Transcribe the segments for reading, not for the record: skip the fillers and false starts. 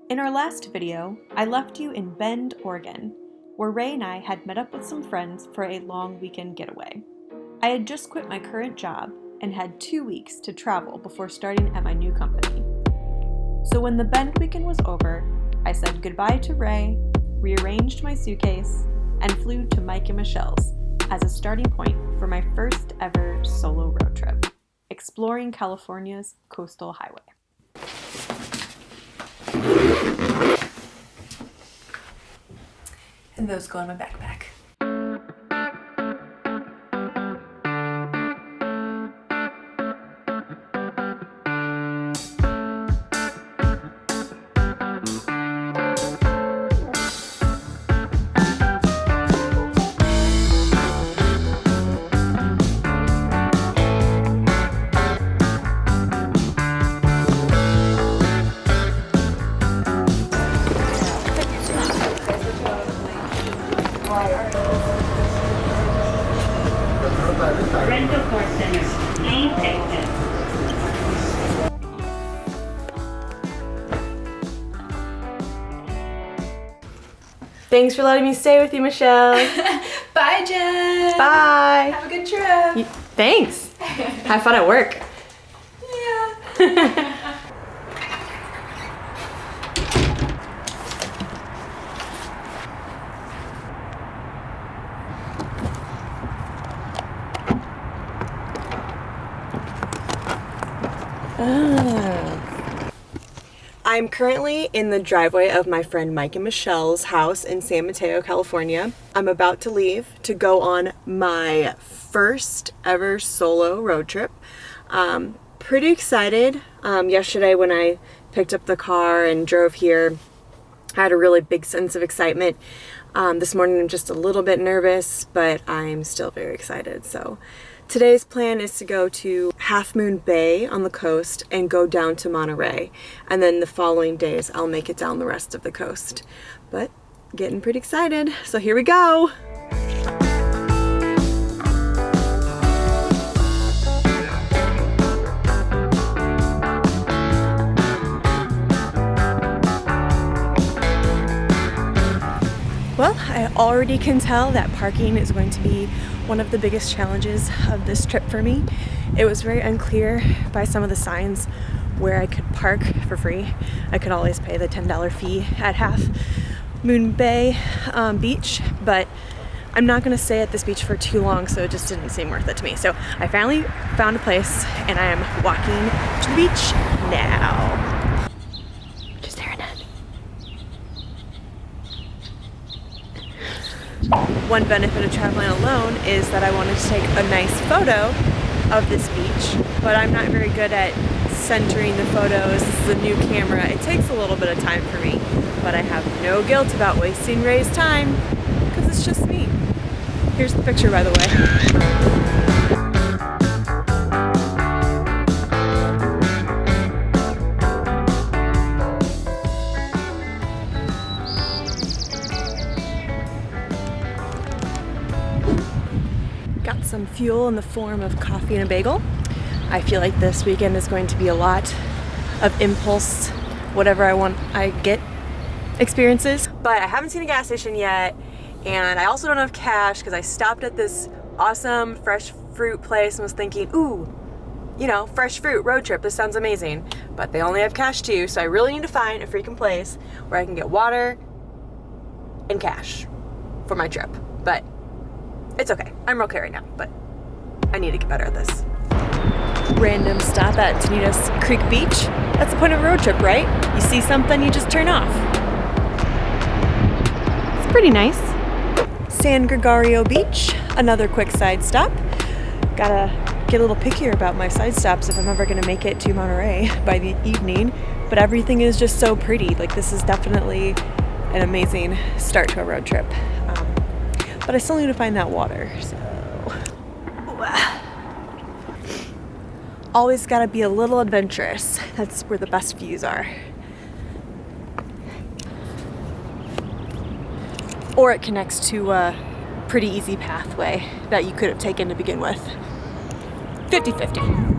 In our last video, I left you in Bend, Oregon, where Ray and I had met up with some friends for a long weekend getaway. I had just quit my current job and had 2 weeks to travel before starting at my new company. So when the Bend weekend was over, I said goodbye to Ray, rearranged my suitcase, and flew to Mike and Michelle's as a starting point for my first ever solo road trip, exploring California's coastal highway. And those go in my backpack. Rental car center. Please exit. Thanks for letting me stay with you, Michelle. Bye, Jen. Bye. Have a good trip. Thanks. Have fun at work. Yeah. I'm currently in the driveway of my friend Mike and Michelle's house in San Mateo, California. I'm about to leave to go on my first ever solo road trip. Pretty excited. Yesterday when I picked up the car and drove here, I had a really big sense of excitement. This morning I'm just a little bit nervous, but I'm still very excited. So today's plan is to go to Half Moon Bay on the coast and go down to Monterey. And then the following days I'll make it down the rest of the coast. But getting pretty excited. So here we go. Well, I already can tell that parking is going to be one of the biggest challenges of this trip for me. It was very unclear by some of the signs where I could park for free. I could always pay the $10 fee at Half Moon Bay Beach, but I'm not going to stay at this beach for too long, so it just didn't seem worth it to me. So I finally found a place and I am walking to the beach now. One benefit of traveling alone is that I wanted to take a nice photo of this beach, but I'm not very good at centering the photos. This is a new camera. It takes a little bit of time for me, but I have no guilt about wasting Ray's time because it's just me. Here's the picture, by the way. Got some fuel in the form of coffee and a bagel. I feel like this weekend is going to be a lot of impulse, whatever I get experiences. But I haven't seen a gas station yet, and I also don't have cash because I stopped at this awesome fresh fruit place and was thinking, ooh, you know, fresh fruit road trip, this sounds amazing. But they only have cash too, so I really need to find a freaking place where I can get water and cash for my trip. But it's okay. I'm okay right now, but I need to get better at this. Random stop at Tunitas Beach. That's the point of a road trip, right? You see something, you just turn off. It's pretty nice. San Gregorio Beach, another quick side stop. Gotta get a little pickier about my side stops if I'm ever gonna make it to Monterey by the evening, but everything is just so pretty. Like, this is definitely an amazing start to a road trip. But I still need to find that water, so. Always gotta be a little adventurous. That's where the best views are. Or it connects to a pretty easy pathway that you could have taken to begin with. 50-50.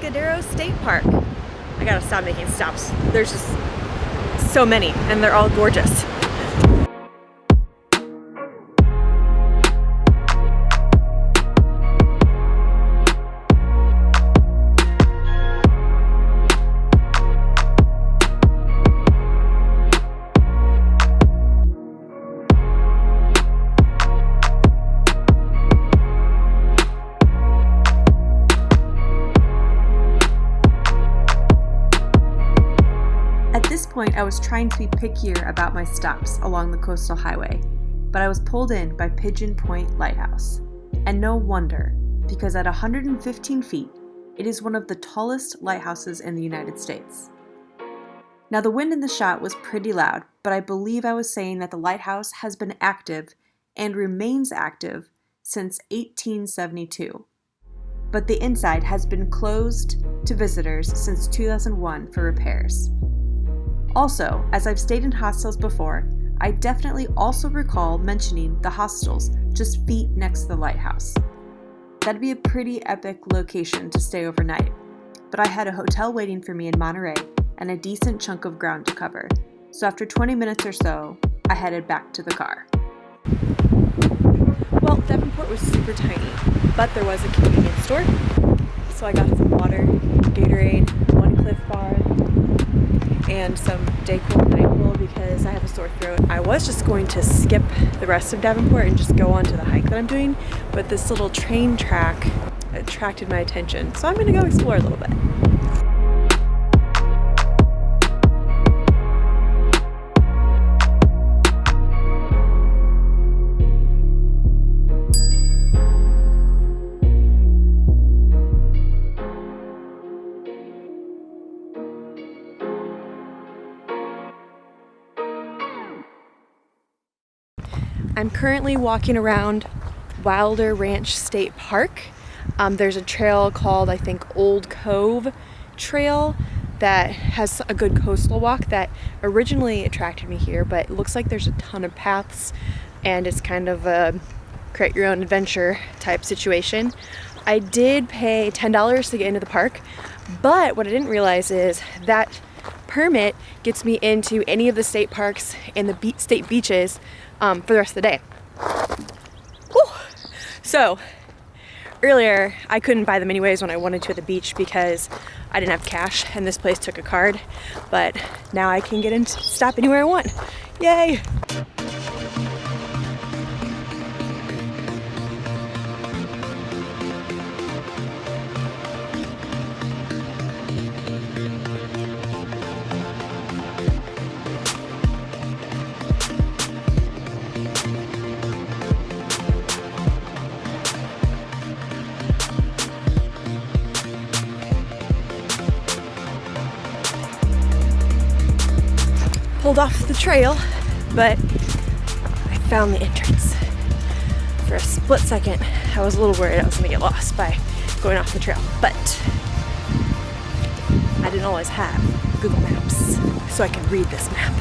Pescadero State Park. I gotta stop making stops. There's just so many and they're all gorgeous. I was trying to be pickier about my stops along the coastal highway, but I was pulled in by Pigeon Point Lighthouse. And no wonder, because at 115 feet, it is one of the tallest lighthouses in the United States. Now the wind in the shot was pretty loud, but I believe I was saying that the lighthouse has been active and remains active since 1872. But the inside has been closed to visitors since 2001 for repairs. Also, as I've stayed in hostels before, I definitely also recall mentioning the hostels just feet next to the lighthouse. That'd be a pretty epic location to stay overnight, but I had a hotel waiting for me in Monterey and a decent chunk of ground to cover, so after 20 minutes or so, I headed back to the car. Well, Davenport was super tiny, but there was a convenience store, so I got some water, Gatorade, one Cliff Bar, and some Dayquil and NyQuil because I have a sore throat. I was just going to skip the rest of Davenport and just go on to the hike that I'm doing, but this little train track attracted my attention, so I'm gonna go explore a little bit. I'm currently walking around Wilder Ranch State Park. There's a trail called, I think, Old Cove Trail that has a good coastal walk that originally attracted me here, but it looks like there's a ton of paths and it's kind of a create your own adventure type situation. I did pay $10 to get into the park, but what I didn't realize is that permit gets me into any of the state parks and the state beaches for the rest of the day. Whew. So earlier I couldn't buy them anyways when I wanted to at the beach because I didn't have cash and this place took a card, but now I can get in, stop anywhere I want. Yay! Pulled off the trail, but I found the entrance. For a split second, I was a little worried I was gonna get lost by going off the trail, but I didn't always have Google Maps, so I can read this map.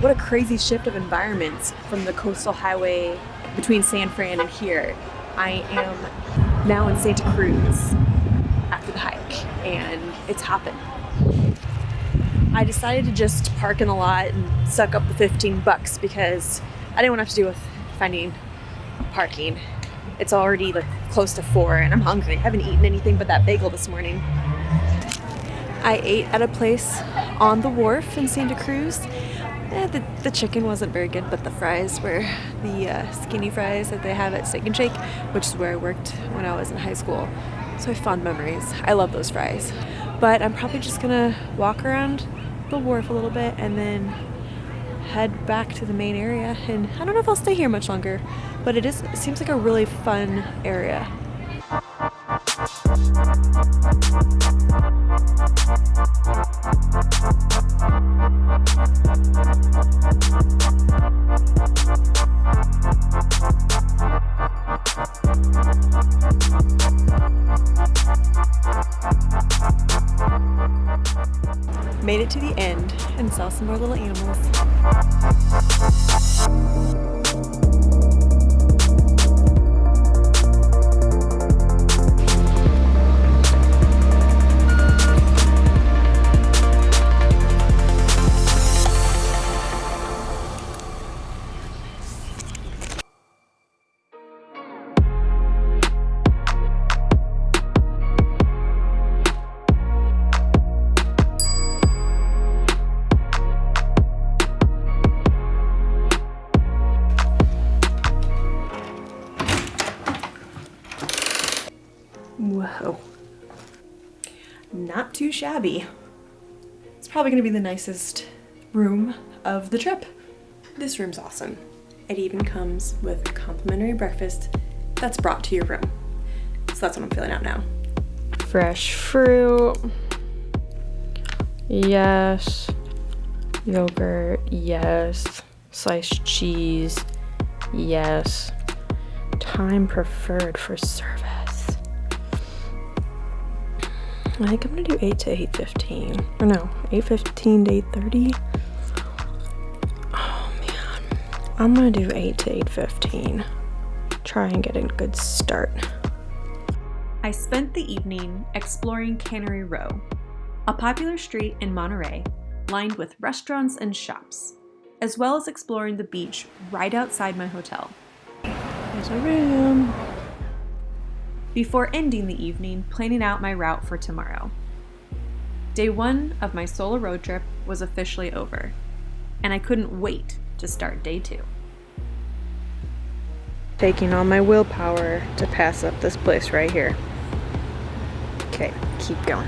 What a crazy shift of environments from the coastal highway between San Fran and here. I am now in Santa Cruz after the hike and it's hopping. I decided to just park in the lot and suck up the $15 because I didn't want to have to deal with finding parking. It's already like close to 4 and I'm hungry. I haven't eaten anything but that bagel this morning. I ate at a place on the wharf in Santa Cruz. The chicken wasn't very good, but the fries were the skinny fries that they have at Steak and Shake, which is where I worked when I was in high school. So I have fond memories. I love those fries. But I'm probably just gonna walk around the wharf a little bit and then head back to the main area. And I don't know if I'll stay here much longer, but it seems like a really fun area. saw some more little animals. Whoa. Not too shabby. It's probably gonna be the nicest room of the trip. This room's awesome. It even comes with a complimentary breakfast that's brought to your room. So that's what I'm feeling out now. Fresh fruit. Yes. Yogurt. Yes. Sliced cheese. Yes. Time preferred for service. I think I'm gonna do 8 to 8:15. Or no, 8:15 to 8:30. Oh man. I'm gonna do 8 to 8:15. Try and get a good start. I spent the evening exploring Cannery Row, a popular street in Monterey lined with restaurants and shops, as well as exploring the beach right outside my hotel. There's a room. Before ending the evening planning out my route for tomorrow. Day 1 of my solo road trip was officially over, and I couldn't wait to start day 2. Taking all my willpower to pass up this place right here. Okay, keep going.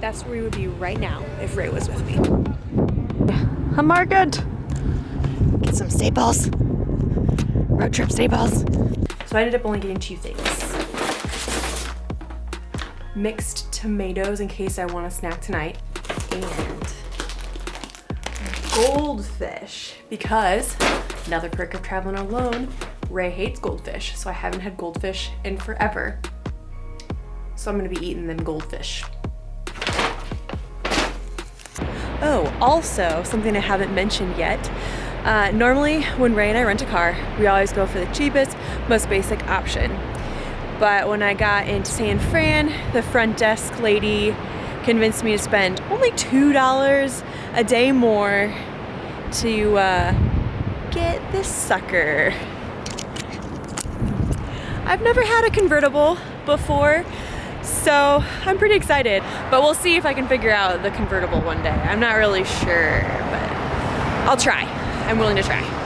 That's where we would be right now if Ray was with me. I'm Margaret. Get some staples. Road trip staples. So I ended up only getting 2 things. Mixed tomatoes in case I want a snack tonight, and goldfish because, another perk of traveling alone, Ray hates goldfish, so I haven't had goldfish in forever. So I'm gonna be eating them goldfish. Oh, also, something I haven't mentioned yet. Normally, when Ray and I rent a car, we always go for the cheapest, most basic option. But when I got into San Fran, the front desk lady convinced me to spend only $2 a day more to get this sucker. I've never had a convertible before, so I'm pretty excited. But we'll see if I can figure out the convertible one day. I'm not really sure, but I'll try. I'm willing to try.